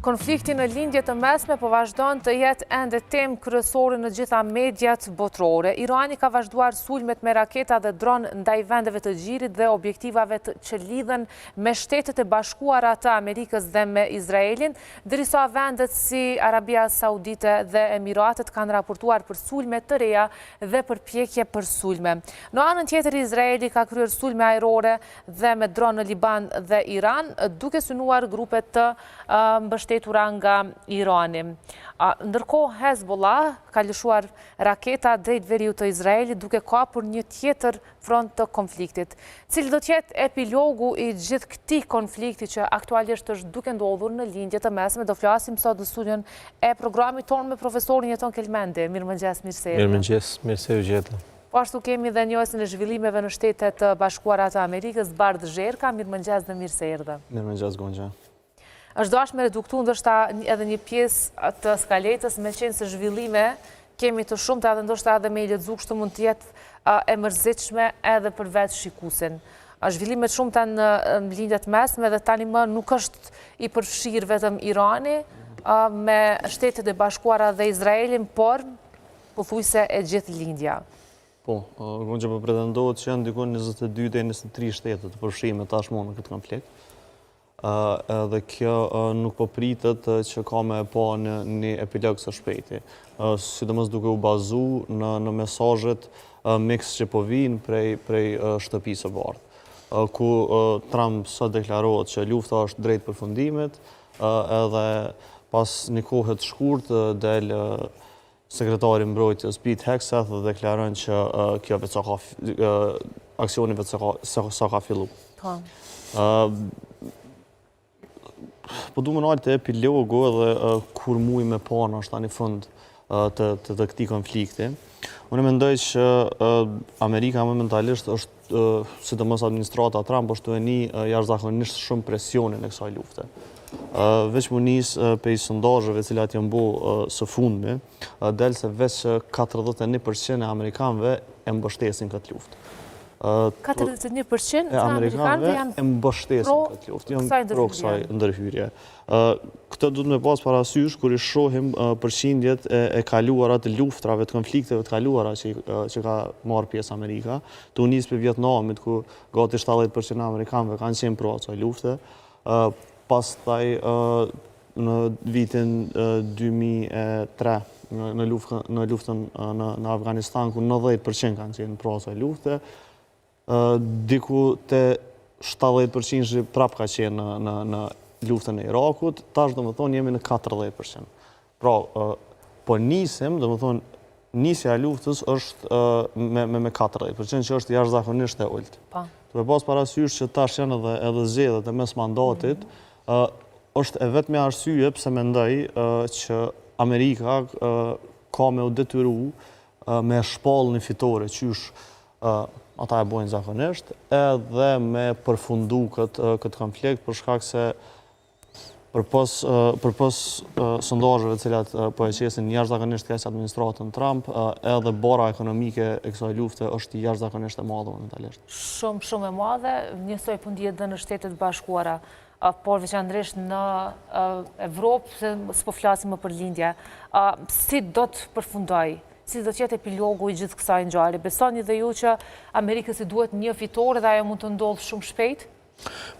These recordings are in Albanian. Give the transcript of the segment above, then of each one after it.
Konflikti në lindje të mesme po vazhdon të jetë ende temë kryesore në gjitha mediat botërore. Irani ka vazhduar sulmet me raketa dhe dron ndaj vendeve të gjirit dhe objektivave që lidhen me Shtetet e Bashkuara të Amerikës dhe me Izraelin, ndërsa vendet si Arabia Saudite dhe Emiratet kanë raportuar për sulme të reja dhe përpjekje për sulme. Në anën tjetër, Izraeli ka kryer sulme ajrore dhe me dron në Liban dhe Iran, duke synuar grupe të mbështetura nga Irani. Ndërkohë, Hezbollah ka lëshuar raketa drejt veriut të Izraelit duke kapur një tjetër front të konfliktit. Cili do të jetë epilogu i gjithë këtij konflikti që aktualisht është duke ndodhur në lindje të mesme, do flasim sot në studion e programit tonë me profesorin Jeton Kelmendi. Mirëmëngjes, mirë se erdhët. Mirëmëngjes, mirë se u gjeta. Po ashtu kemi dhe njohësin e zhvillimeve në Shtetet e Bashkuara të Amerikës, Bardh Zherka. Mirëmëngjes dhe mirë se erdhët. Mirëmëngjes, Gonxha. Është dashur me reduktu ndoshta edhe një pjesë të skaletës, me qenë se zhvillime kemi të shumta dhe ndoshta edhe me i lexuar kështu mund të jetë e mërzitshme edhe për vetë shikuesin. Zhvillime të shumta në lindjet mesme dhe tani më nuk është i përfshirë vetëm Irani me Shtetet e Bashkuara dhe Izraelin, por pothuajse e gjithë lindja. Po, Gonxha po pretendohet që janë diku 22 deri në 23 shtete të përfshirë tashmë në këtë konflikt. Edhe kjo nuk po pritet që ka me pa një epilog së shpejti, sidomos duke u bazu në mesazhet mix që po vinë prej shtëpisë së bardhë, ku Trump sot deklarohet që lufta është drejt përfundimit, edhe pas një kohë të shkurtë del sekretari mbrojtjes Pete Hegseth dhe deklaron që kjo aksioni vetë sa ka fillu. Po du më nalë të epilogu edhe kur muj me pa në është ta një fund të këtij konflikti. Unë mendoj që Amerika momentalisht është, sidomos administrata Trump, është të një jashtëzakonisht shumë presionin e kësaj lufte. Veç më nis pej sondazheve cilat janë bu së fundmi, del se veç 41% e amerikanëve e mbështesin këtë luftë. 41% e amerikanëve e mbështesin këtë luftë, janë pro kësaj ndërhyrje. Këtë duhet me pas parasysh kur i shohim përqindjet e kaluara të luftrave, të konflikteve të kaluara që ka marrë pjesë Amerika, të nis për Vietnamit, ku gati 70% e amerikanëve kanë qenë pro asaj lufte, pastaj në vitin 2003 në luftën në Afganistan, ku 90% kanë qenë pro asaj lufte, diku të 70% që prap ka qenë në luftën e Irakut, tash do më thonë jemi në 40%. Pra, po nisim, do më thonë, nisja e luftës është me 40%, që është jashtëzakonisht e ulët. Duke pas parasysh që tash janë edhe zgjedhjet e mes mandatit, është e vetmi arsye pse mendoj që Amerika ka me u detyru me shpall një fitore qysh ata e bojnë zakonisht, edhe me përfundu këtë konflikt, për shkak se përpos sondazheve të cilat po e qesin jashtëzakonisht keq administratën Trump, edhe bara ekonomike e kësaj lufte është jashtëzakonisht e madhe momentalisht. Shumë e madhe, njësoj po ndihet edhe në Shtetet Bashkuara, por veçanërisht në Evropë, se s'po flasim më për lindje. Si do të përfundoj? Si do të jetë epilogu i gjithë kësaj ngjarje? Besoni dhe ju që Amerikës i duhet një fitore dhe ajo mund të ndodhë shumë shpejt?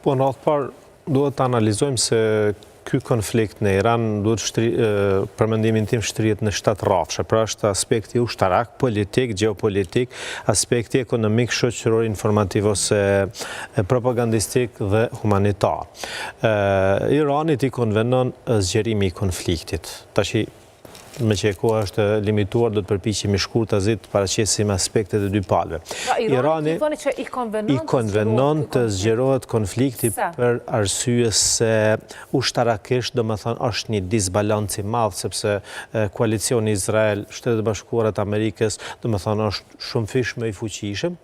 Po, në atë parë duhet të analizojmë se ky konflikt në Iran duhet për mendimin tim shtrihet në 7 rrafshe. Pra është aspekti ushtarak, politik, geopolitik, aspekti ekonomik, shoqëror, informativ ose propagandistik dhe humanitar. Iranit i konvenon zgjerimi i konfliktit. Tashi me që e koha është limituar, do të përpiqemi shkurtazit paraqesim aspektet e dy palëve. Irani i konvenon të zgjerohet konflikti për arsye se ushtarakisht, do më thënë, është një disbalanc i madh, sepse koalicioni Izrael, Shtetet e Bashkuara të Amerikës, do më thënë, është shumë fish më i fuqishëm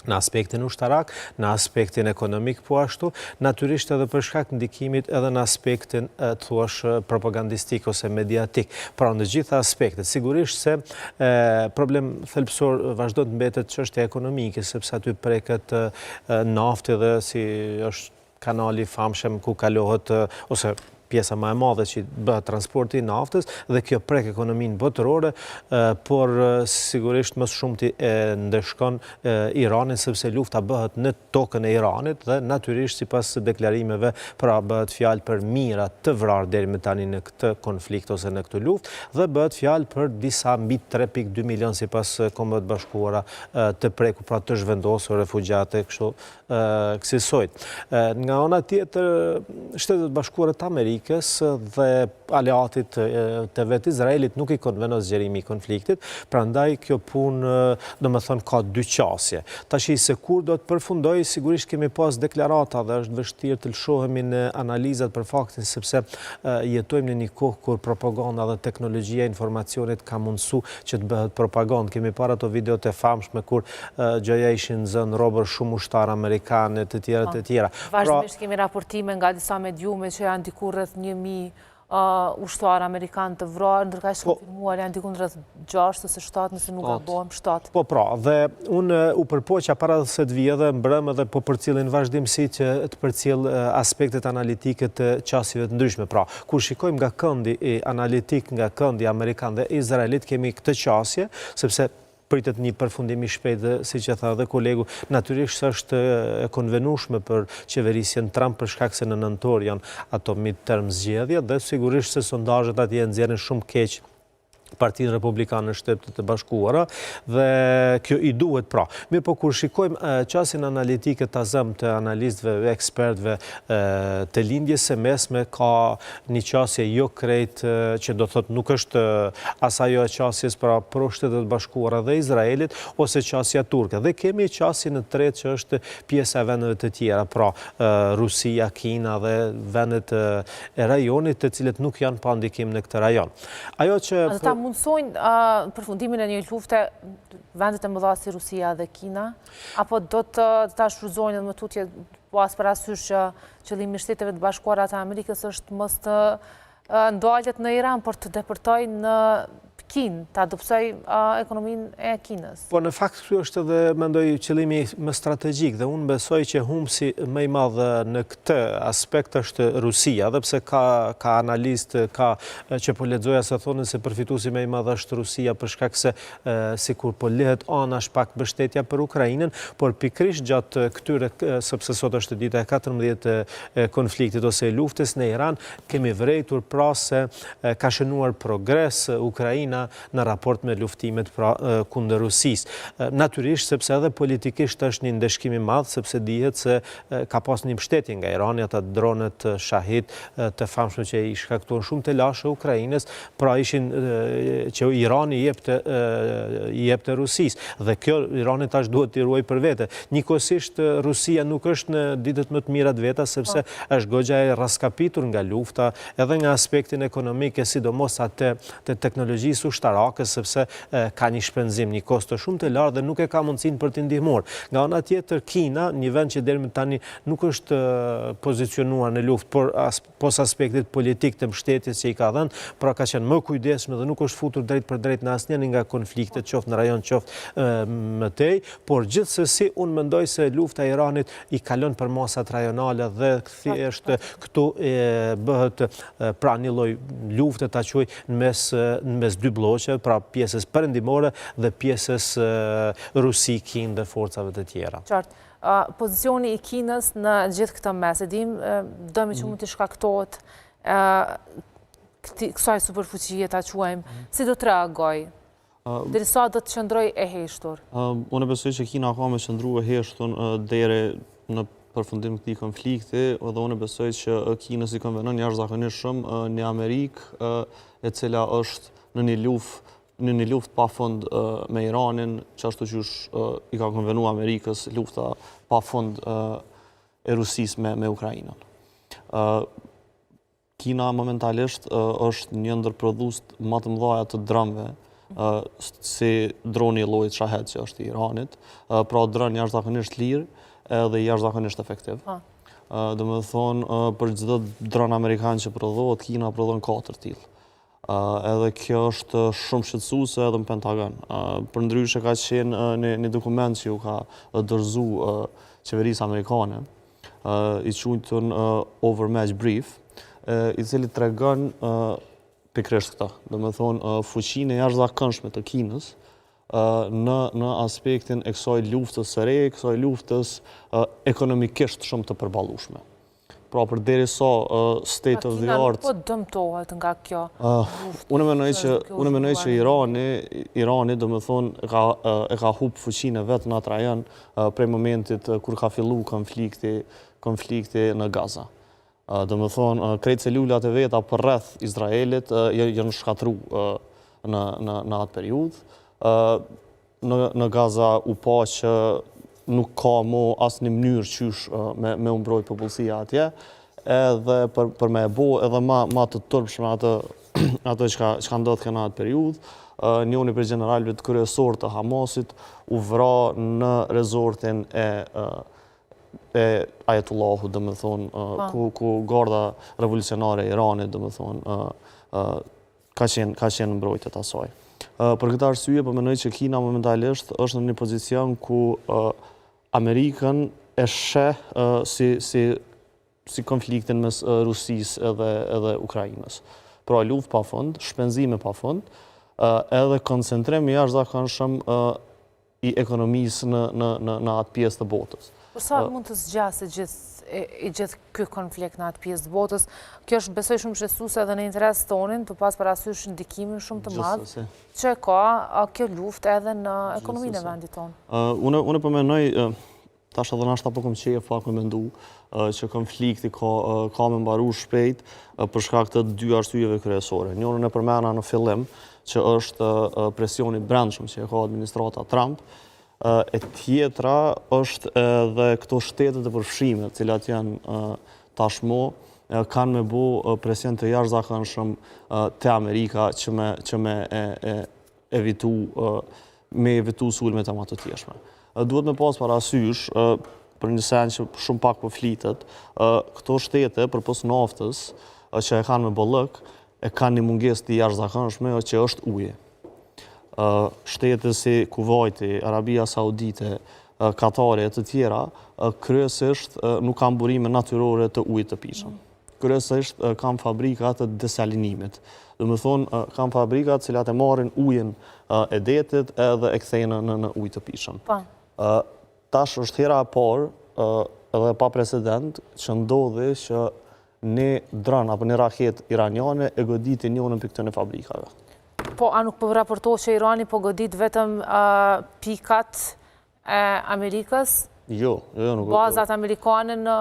në aspektin ushtarak, në aspektin ekonomik po ashtu, natyrisht edhe për shkak ndikimit edhe në aspektin thuash propagandistik ose mediatik. Pra në gjitha aspektet, sigurisht se problem thelbësor vazhdo të mbetet çështja ekonomike, sepse aty preket nafti dhe si është kanali famshëm ku kalohet ose pjesa më e madhe që bëhet transporti i naftës dhe kjo prek ekonominë botërore, por sigurisht më shumë e ndeshkon Iranin sepse lufta bëhet në tokën e Iranit dhe natyrisht sipas deklarimeve pra bëhet fjalë për mira të vrarë deri më tani në këtë konflikt ose në këtë luftë dhe bëhet fjalë për disa mbi 3.2 milion sipas Kombeve të Bashkuara të preku pra të zhvendosur refugjate kështu kësaj. Nga ana tjetër Shtetet Bashkuara të Amerikës dhe aleatit të vetë Izraelit nuk i konvenon zgjerimi i konfliktit, prandaj kjo punë domethënë ka dy qasje. Tash se kur do të përfundoj, sigurisht kemi pas deklarata dhe është vështirë të lëshohemi në analizat për faktin sepse jetojmë në një kohë kur propaganda dhe teknologjia e informacionit ka mundësu që të bëhet propagandë. Kemi parë ato videot e famshme kur gjëja ishin zënë robër shumë ushtarë amerikanë të tjera. Vazhdimisht kemi raportime nga disa mediume që janë diku rreth 1000 ushtarë amerikanë të vrarë, ndërka që konfirmuar janë diku rreth 6 ose 7 nëse nuk gabohem 7. Po pra, dhe unë u përpoqja para se të vijë dhe mbrëmë dhe po përcjellin vazhdimsi që të përcjell aspektet analitike të qasjeve të ndryshme. Pra, kur shikojmë nga këndi analitik, nga këndi amerikan dhe Izraelit, kemi këtë qasje, sepse pritet një përfundim i shpejtë, si që tha dhe kolegu, natyrisht është e konvenueshme për qeverisjen Trump për shkak se në nëntor janë ato midterm zgjedhje dhe sigurisht se sondazhet atje nxjerrin shumë keq Partinë Republikane në Shtetet e Bashkuara dhe kjo i duhet pra. Mirë po kur shikojmë qasjen analitike të zëmë të analistëve, ekspertëve të lindjes së mesme ka një qasje jo krejt që do thotë nuk është asajo e qasjes pra pro Shtetet e Bashkuara dhe Izraelit ose qasja turke. Dhe kemi qasjen e tretë që është pjesa e vendeve të tjera, pra Rusia, Kina dhe vendet e rajonit të cilët nuk janë pa ndikim në këtë rajon. Ajo që mundësojnë përfundimin e një lufte vendet e mëdha si Rusia dhe Kina, apo do të ta shfrytëzojnë edhe më tutje pas parasysh që qëllimi i Shteteve të Bashkuara të Amerikës është mos të ndaljet në Iran, por të deportojnë në Kinë, të adopsoj ekonominë e Kinës. Po në fakt kjo është edhe mendoj qëllimi më strategjik dhe unë besoj që humsi më i madh në këtë aspekt është Rusia, dhe pse ka analist që po lexoja se thonë se përfituesi më i madh është Rusia për shkak se sikur po lehet anash pak mbështetja për Ukrainën, por pikërisht gjatë këtyre sepse sot është dita e 14 e konfliktit ose luftës në Iran, kemi vërejtur pra se ka shënuar progres Ukraina në raport me luftimet kundër Rusisë. Natyrisht sepse edhe politikisht është një ndeshkim i madh, sepse dihet se ka pas një mbështetje nga Irani, ata dronet Shahid të famshme që i shkaktuan shumë të lashë Ukrainës, pra ishin që Irani i jepte Rusisë. Dhe kjo Irani tash duhet t'i ruaj për vete. Njëkohësisht Rusia nuk është në ditët më të mira të veta, sepse është goxha e raskapitur nga lufta, edhe nga aspektin ekonomik, sidomos atë të teknologjisë ushtarake, sepse ka një shpenzim, një kosto shumë të lartë dhe nuk e ka mundësinë për t'i ndihmuar. Nga ana tjetër, Kina, një vend që deri më tani nuk është pozicionuar në luftë, por pos aspektit politik të mbështetjes që i ka dhënë, pra ka qenë më kujdesshme dhe nuk është futur drejt për drejt në asnjërin nga konfliktet, qoftë në rajon, qoftë më tej, por gjithsesi unë mendoj se lufta e Iranit i kalon për masat rajonale dhe thjesht këtu bëhet pra një lloj lufte ta quaj në mes dy bloqe, pra pjesës perëndimore dhe pjesës Rusi, Kinë dhe forcave të tjera. Qartë. Pozicioni i Kinës në gjithë këtë mes, e dim, dëmi që mund të shkaktohet kësaj superfuqie ta quajmë, si do të reagoj? Derisa do të qëndroj e heshtur? Unë besoj që Kina ka me qëndru e heshtur deri në përfundim këtij konflikti, dhe unë besoj që Kina si konvenon jashtëzakonisht shumë në Amerikë, e cila është në një luftë pa fund me Iranin, që ashtu qysh i ka konvenu Amerikës lufta pa fund e Rusisë me Ukrainën. Kina momentalisht është një ndër prodhuesit më të mëdha të dronëve, si droni i llojit Shahed që është i Iranit, pra dron jashtëzakonisht lirë edhe jashtëzakonisht efektiv. Domethënë për çdo dron amerikan që prodhohet, Kina prodhon 4 tillë. Edhe kjo është shumë shqetësuese edhe në Pentagon. Përndryshe ka qenë një dokument që ju ka dorëzuar qeverisë amerikane, i quajtur Overmatch Brief, i cili tregon pikërisht këta. Do me thonë fuqinë e jashtëzakonshme të Kinës në aspektin e kësaj luftës së re, kësaj luftës ekonomikisht shumë të përballueshme. Pra përderisa state of the art. Po dëmtohet nga kjo. Unë mendoj që Irani do me thonë e ka humbur fuqinë e vet në atë rajon prej momentit kur ka filluar konflikti në Gaza. Do me thonë krejt celulat e veta për rreth Izraelit janë shkatruar në atë periudhë. Në Gaza u pa që nuk ka mo asnjë mënyrë qysh me mbrojt popullsia atje, edhe për me bo edhe ma të turpshme ato që ndodhë në atë periudhë. Njëri për generalëve të kryesor të Hamasit u vra në rezortin e Ajatullahu, do me thonë, ku garda revolucionare e Iranit, do me thonë, ka qenë mbrojtjet asaj. Për këtë arsye, po mendoj që Kina momentalisht është në një pozicion ku Amerikën e sheh si konfliktin mes Rusisë edhe Ukrainës. Pra luftë pafund, shpenzime pafund, edhe koncentrim i jashtëzakonshëm i ekonomisë në atë pjesë të botës. Por sa mund të zgjasë gjithë ky konflikt në atë pjesë të botës? Kjo është besoj shumë shqetësuese edhe në interes tonin, të pas parasysh ndikimin shumë të madh që ka kjo luftë edhe në ekonominë e vendit tonë. Unë po mendoj, tash edhe nashta po kom qejf pak me mendu që konflikti ka me mbaru shpejt për shkak të dy arsyeve kryesore. Njërin e përmena në fillim, që është presioni brendshëm që e ka administrata Trump, e tjetra është edhe këto shtetet e përfshime, cilat janë tashmo, kanë me bu presion të jashtëzakonshëm te Amerika që me evitu sulmet e më të tjeshme. Duhet me pas parasysh, për një sen që shumë pak po flitet, këto shtete përpos naftës që e kanë me bollëk, e kanë një mungesë të jashtëzakonshme që është uji. Shtete si Kuvajti, Arabia Saudite, Katari e të tjera, kryesisht nuk kanë burime natyrore të ujit të pijshëm. Kryesisht kanë fabrika të desalinimit. Do me thonë, kanë fabrika cilat e marrin ujin e detit edhe e kthejnë në ujë të pijshëm. Tash është hera e parë edhe pa precedent që ndodhi që një dron apo një raket iraniane e goditi njënën për këtëne fabrikave. Po, a nuk po raportohet që Irani po godit vetëm pikat e Amerikës? Jo, nuk. Bazat amerikane në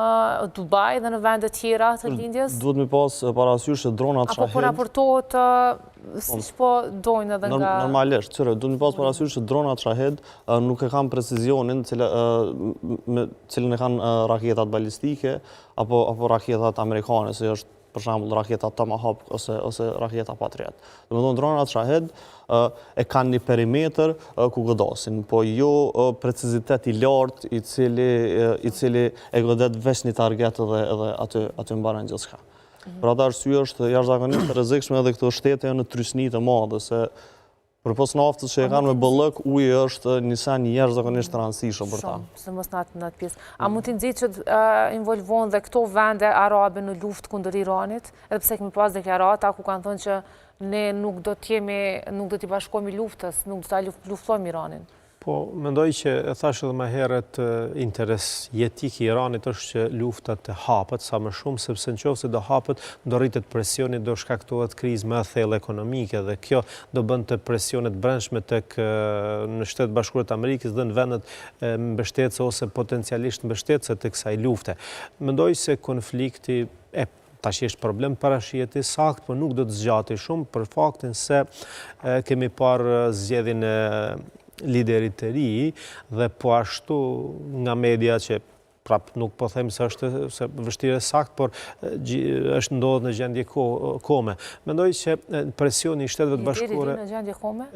Dubai dhe në vendet tjera të lindjes? Duhet me pas parasysh që dronat Shahed... Apo po raportohet si që po dojnë edhe nga... Normalisht, duhet me pas parasysh që dronat Shahed nuk e kanë precizionin cilën e kanë raketat balistike apo raketat amerikane, se është për shembull raketa Tomahawk ose raketa Patriot. Do të thonë dronat Shahed e kanë një perimetër ku godasin, po jo precizitet i lartë i cili e godet veç një target edhe aty mbaron gjithçka. Për atë arsye është jashtëzakonisht e rrezikshme edhe këto shtete janë në trysni të madhe se përpos naftës që e kanë me bollëk, uji është një sen jashtëzakonisht të rëndësishëm për ta. Se mos në atë pjesë. A mund të nxit që involvon dhe këto vende arabe në luftë kundër Iranit, edhe pse kemi pas deklarata ku kanë thënë që ne nuk do t'i bashkohemi luftës, nuk do ta luftojmë Iranin? Po, mendoj që e thash edhe më herët, interes jetik i Iranit është që lufta të hapet sa më shumë, sepse nëse do hapet, do rritet presioni, do shkaktohet krizë më e thellë ekonomike dhe kjo do bën të presionet brendshme tek në Shtetet Bashkuara të Amerikës dhe në vendet mbështetëse ose potencialisht mbështetëse të kësaj lufte. Mendoj se konflikti tash është problem parashihet i saktë, por nuk do të zgjatej shumë për faktin se kemi parë zgjedhjen e liderit të ri dhe po ashtu nga media që prap nuk po them se është vështirë saktë, por është ndodhur në gjendje kome. Mendoj që presioni i Shteteve të Bashkuara në gjendje kome?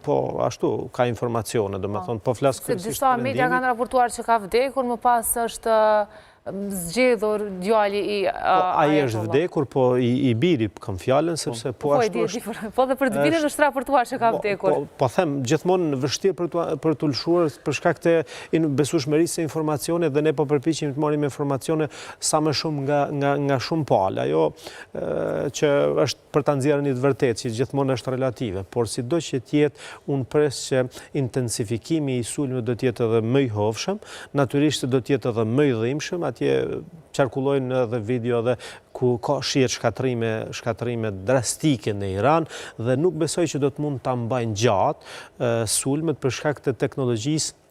Po ashtu ka informacione, domethënë po flas se disa media kanë raportuar që ka vdekur, më pas është zgjedhur djali i Ai është vdekur, po i biri kam fjalën, sepse po ashtu është. Po dhe për të birin është raportuar që ka vdekur. Po them, gjithmonë vështirë për të lëshuar për shkak të besueshmërisë së informacionit dhe ne po përpiqemi të marrim informacione sa më shumë nga shumë palë. Ajo që është për ta nxjerrë një të vërtetë, që gjithmonë është relative, por sido që të jetë, unë pres që intensifikimi i sulmeve do të jetë edhe më i hovshëm, natyrisht do të jetë edhe më i dhimbshëm, atje qarkullojnë edhe video dhe ku ka shihet shkatrime drastike në Iran dhe nuk besoj që do të mund ta mbajnë gjatë sulmet për shkak të teknologjisë.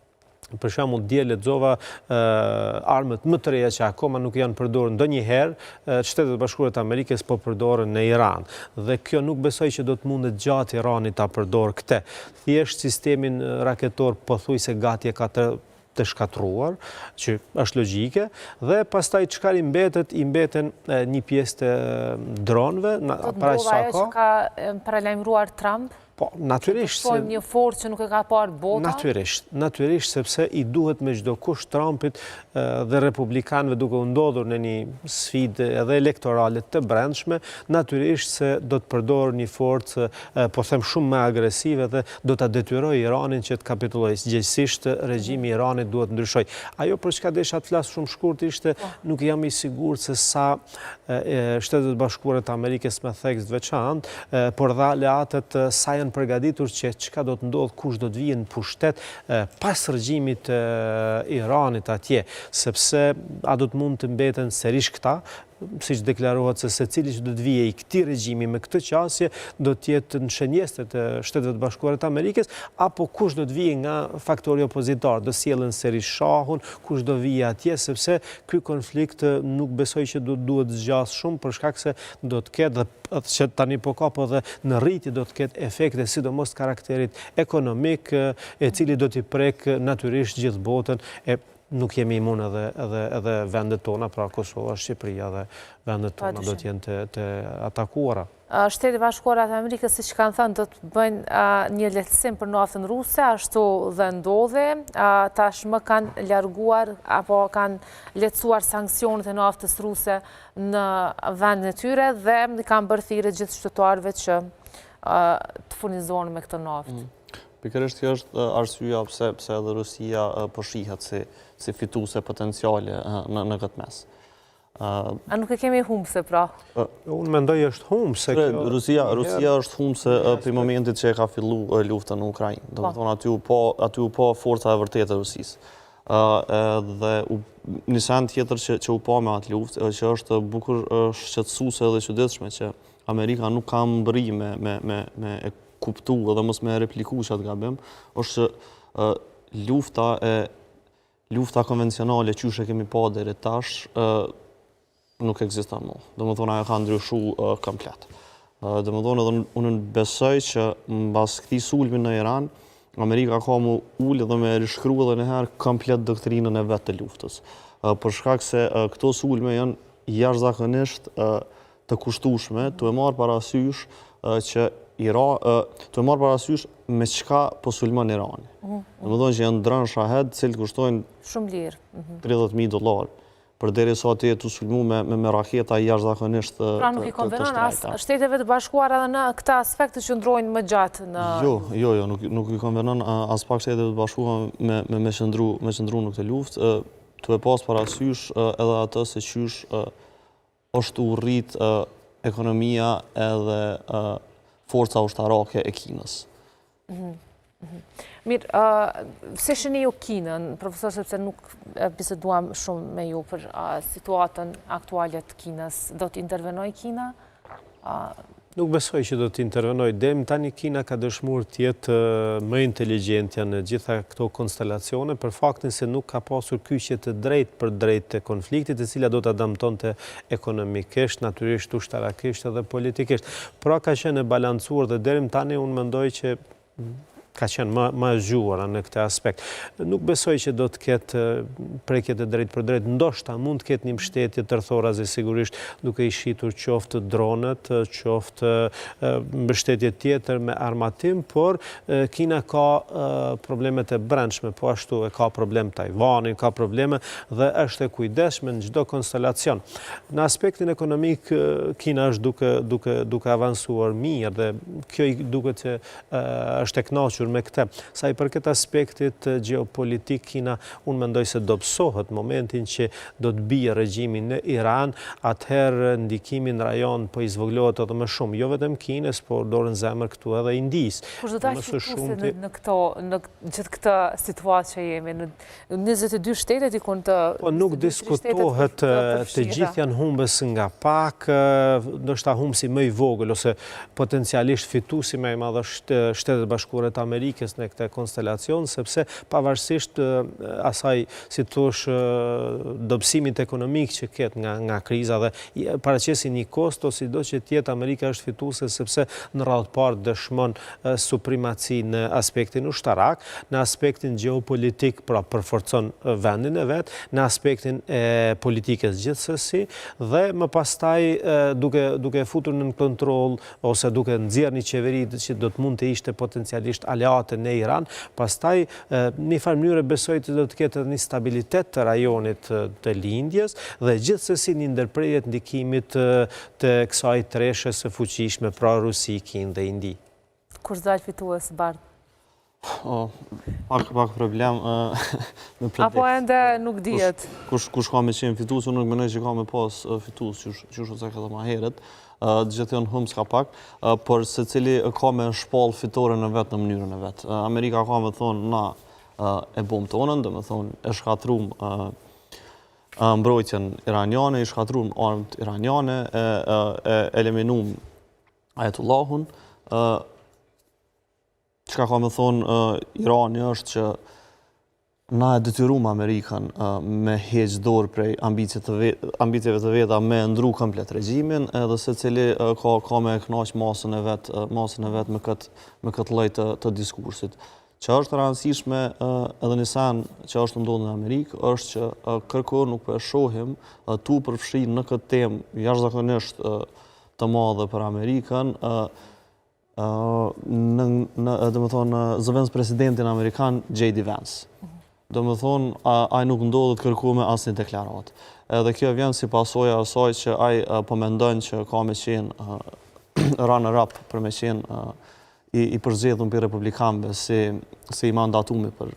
Për shembull, dje lexova armët më të reja që akoma nuk janë përdorur ndonjëherë, Shtetet e Bashkuara të Amerikës po përdoren në Iran. Dhe kjo nuk besoj që do të mundet gjatë Irani ta përdorë këtë. Thjesht sistemin raketor pothuajse gati e ka të shkatruar, që është logjike, dhe pastaj çka i mbeten një pjesë të dronëve, para sa ka. Që ka paralajmëruar Trump? Po, natyrisht. Po një forcë që nuk e ka parë bota? Natyrisht, sepse i duhet me çdo kusht Trumpit dhe republikanëve duke u ndodhur në një sfidë edhe elektorale të brendshme, natyrisht se do të përdorë një forcë, po them shumë më agresive dhe do ta detyrojë Iranin që të kapitulojë. Gjithsesi regjimi i Iranit duhet ndryshoj. Ajo për çka desha të flas shumë shkurt ishte, nuk jam i sigurt se sa Shtetet e Bashkuara të Amerikës me thekst veçantë, por dha aleatët sa janë përgatitur që çka do të ndodh, kush do të vijë në pushtet pas regjimit Iranit atje, sepse a do të mund të mbeten sërish këta, siç deklarohet se secili që do të vijë i këtij regjimi me këtë qasje do të jetë në shenjestet e Shteteve të Bashkuara të Amerikës, apo kush do të vijë nga faktori opozitar, do sjellën sërish shahun, kush do vijë atje, sepse ky konflikt nuk besoj që duhet zgjas shumë për shkak se do të ketë dhe që tani po ka po dhe në rritje do të ketë efekte sidomos të karakterit ekonomik, e cili do t'i prek natyrisht gjithë botën. Nuk jemi imun edhe vendet tona, pra Kosova, Shqipëria dhe vendet tona do t'jenë të atakuara. Shtetet e Bashkuara të Amerikës, siç kanë thënë, do të bëjnë një lehtësim për naftën ruse, ashtu dhe ndodhi. Tashmë kanë larguar apo kanë lehtësuar sanksionet e naftës ruse në vendin e tyre dhe kanë bërë thirrje gjithë qytetarëve që të furnizohen me këtë naftë. Pikërisht kjo është arsyeja pse edhe Rusia po shihet si fituese potenciale në këtë mes. A nuk e kemi humbse pra? Unë mendoj është humbse. Rusia është humbse për momentit që e ka filluar lufta në Ukrainë. Domethënë aty u po forca e vërtetë e Rusisë. Dhe një send tjetër që u po me atë luftë, që është bukur shqetësuese dhe çuditshme që Amerika nuk ka mbërri me kuptu edhe mos me repliku që atë gabim, është lufta konvencionale që kemi pa deri tash nuk ekziston më. Domethënë ajo ka ndryshu komplet. Domethënë edhe unë besoj që mbas këtij sulmi në Iran, Amerika ka mu ulë dhe me rishkru edhe një herë komplet doktrinën e vetë të luftës. Për shkak se këto sulme janë jashtëzakonisht të kushtueshme, tu e marr parasysh që të marrë parasysh me çka po sulmon Irani. Domethënë që janë dronë Shahed, të cilët kushtojnë shumë lirë, $30,000, përderisa të jetë sulmu me raketa jashtëzakonisht të pra nuk i konvenon as Shteteve të Bashkuara edhe në këtë aspekt të qëndrojnë më gjatë në... Jo, nuk i konvenon as pak Shteteve të Bashkuara me qëndru në këtë luftë, të e pas parasysh edhe atë se qysh është urrit ekonomia edhe forca ushtarake e Kinës. Mirë, se shëni ju Kinën, profesor, sepse nuk biseduam shumë me ju për situatën aktuale të Kinës, do të intervenoj Kina? Nuk besoj që do të intervenoj. Deri tani Kina ka dëshmuar të jetë më inteligjentja në gjitha këto konstelacione për faktin se nuk ka pasur kyçje të drejtë për drejtë të konfliktit, e cila do ta dëmtonte ekonomikisht, natyrisht ushtarakisht edhe politikisht. Pra ka qenë e balancuar dhe deri tani unë mendoj që ka qenë më e zgjuara në këtë aspekt. Nuk besoj që do të ketë prekjet e drejt për drejt, ndoshta mund të ketë një mbështetje tërthorazi sigurisht duke i shitur qoftë dronet, qoftë mbështetje tjetër me armatim, por Kina ka problemet e brendshme, po ashtu e ka problem Tajvanin, ka probleme dhe është e kujdesshme në çdo konstelacion. Në aspektin ekonomik, Kina është duke avancuar mirë dhe kjo i duket që është e kënaqur me këtë. Sa i përket aspektit gjeopolitik, Kina unë mendoj se dobësohet momentin që do të bie regjimi në Iran, atëherë ndikimi në rajon po i zvoglohet edhe më shumë, jo vetëm Kinës, por dorën zemër këtu edhe Indisë. Kush do ta shqetësoj në gjithë këtë situatë që jemi në 22 shtete dikun të... Po nuk diskutohet, të gjithë janë humbës nga pak, ndoshta humbësi më i vogël, ose potencialisht fituesi më i madh është Shtetet Bashkuara të Amerikës në këtë konstelacion, sepse pavarësisht asaj, si thosh, dobësimit ekonomik që ket nga kriza dhe paraqesin një kosto, sido që tjetë Amerika është fituese sepse në radhë parë dëshmon suprimaci në aspektin ushtarak, në aspektin geopolitik, pra përforcon vendin e vetë, në aspektin e politikës gjithsesi, dhe më pastaj duke futur në kontroll ose duke nxjerrë një qeveri që do të mund të ishte potencialisht aleate në Iran, pastaj në farë mënyrë besoj të do të ketë një stabilitet të rajonit të lindjes dhe gjithsesi një ndërprerje të ndikimit të kësaj treshe së fuqishme pra Rusi, Kinë dhe Indi. Kush dalë fitues, Bardh? Pak problem me prediktë. Apo ende nuk dihet? Kush ka me qenë fitues, unë nuk mendoj që ka me pas fitues, që është ose këtë më herët, gjithë janë humbës ka pak, por secili ka me shpall fitoren e vetë në mënyrën e vetë. Amerika ka me thonë, na e bom tonën, dhe me thonë, e shkatrum mbrojtjen iraniane, i shkatrum armët iraniane, e eliminum Ajetullahun. Çka ka me thonë Irani është që na e detyruam Amerikan me heq dorë prej ambicjeve të veta me ndru komplet regjimin, edhe secili ka me kënaq masën e vet me këtë lloj të diskursit. Që është rëndësishme edhe një sen që është ndodhur në Amerikë, është që kërkohë nuk po e shohim tu përfshirë në këtë temë jashtëzakonisht të madhe për Amerikën, zëvendës presidentin Amerikan J.D. Vance. Do me thonë, aj nuk ndodhët kërku me asë një deklarat. Edhe kjo vjen si pasoja asaj që aj po mendojnë që ka me qenë runner-up për me qenë i përzgjedhur për republikanëve si i mandatumi për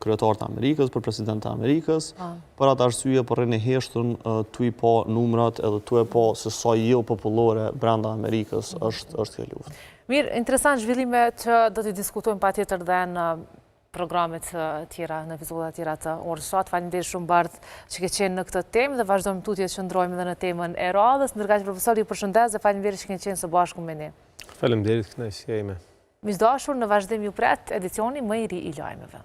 kryetarët e Amerikës, për presidentin e Amerikës, për atë arsye për rënë heshtën tu i pa numrat edhe tu e pa se sa jo popullore brenda Amerikës është kjo luftë. Mirë, interesant zhvillime që do t'i diskutojmë patjetër dhe në programet tjera, në epizodat tjera të orës sot. Faleminderit shumë Bardh që ke qenë në këtë temë dhe vazhdojmë tutje që ndrojmë edhe në temën e radhës. Ndërkaq profesor, ju përshëndes dhe faleminderit që ke qenë së bashku me ne. Faleminderit, kënaqësia ime. Miqdashur, në vazhdim ju pret edicioni më i ri i lajmeve.